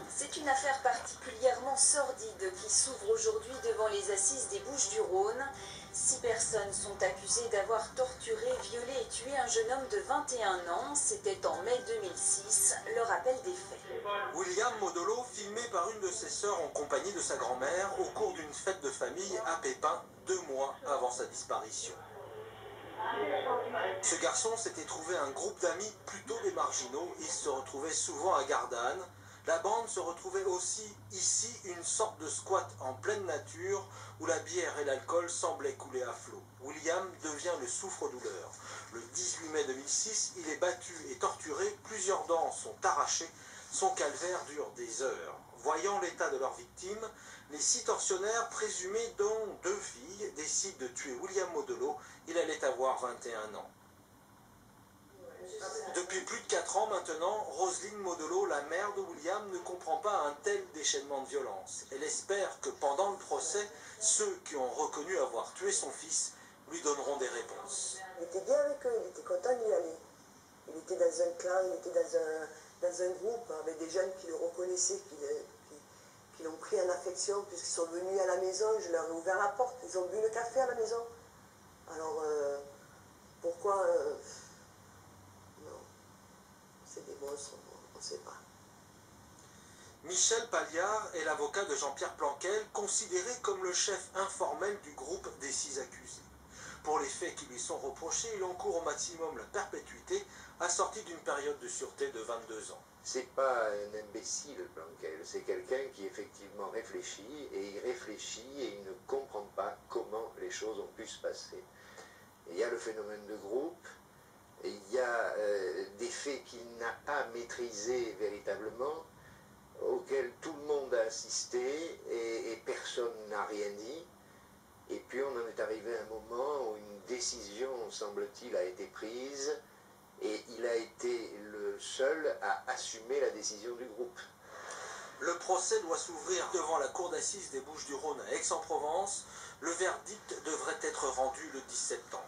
C'est une affaire particulièrement sordide qui s'ouvre aujourd'hui devant les assises des Bouches-du-Rhône. 6 personnes sont accusées d'avoir torturé, violé et tué un jeune homme de 21 ans. C'était en mai 2006, le rappel des faits. William Modolo, filmé par une de ses sœurs en compagnie de sa grand-mère au cours d'une fête de famille à Pépin, 2 mois avant sa disparition. Ce garçon s'était trouvé un groupe d'amis plutôt des marginaux. Il se retrouvait souvent à Gardanne. La bande se retrouvait aussi ici, une sorte de squat en pleine nature où la bière et l'alcool semblaient couler à flot. William devient le souffre-douleur. Le 18 mai 2006, il est battu et torturé, plusieurs dents sont arrachées, son calvaire dure des heures. Voyant l'état de leurs victimes, les 6 tortionnaires présumés, dont 2 filles, décident de tuer William Modolo. Il allait avoir 21 ans. Depuis plus de 4 ans maintenant, Roselyne Modolo, la mère de William, ne comprend pas un tel déchaînement de violence. Elle espère que pendant le procès, ceux qui ont reconnu avoir tué son fils lui donneront des réponses. Il était bien avec eux, il était content d'y aller. Il était dans un clan, il était dans un groupe avec des jeunes qui le reconnaissaient, qui l'ont pris en affection, puisqu'ils sont venus à la maison, je leur ai ouvert la porte, ils ont bu le café à la maison. Alors, pourquoi... non, c'est des monstres, on ne sait pas. Michel Palliard est l'avocat de Jean-Pierre Planquel, considéré comme le chef informel du groupe des 6 accusés. Pour les faits qui lui sont reprochés, il encourt au maximum la perpétuité, assortie d'une période de sûreté de 22 ans. C'est pas un imbécile, Planquel, c'est quelqu'un qui effectivement réfléchit, et il réfléchit et il ne comprend pas comment les choses ont pu se passer. Et il y a le phénomène de groupe, et il y a des faits qu'il n'a pas maîtrisés véritablement, auxquels tout le monde a assisté et personne n'a rien dit. Et puis on en est arrivé à un moment où une décision, semble-t-il, a été prise et il a été le seul à assumer la décision du groupe. Le procès doit s'ouvrir devant la cour d'assises des Bouches-du-Rhône à Aix-en-Provence. Le verdict devrait être rendu le 10 septembre.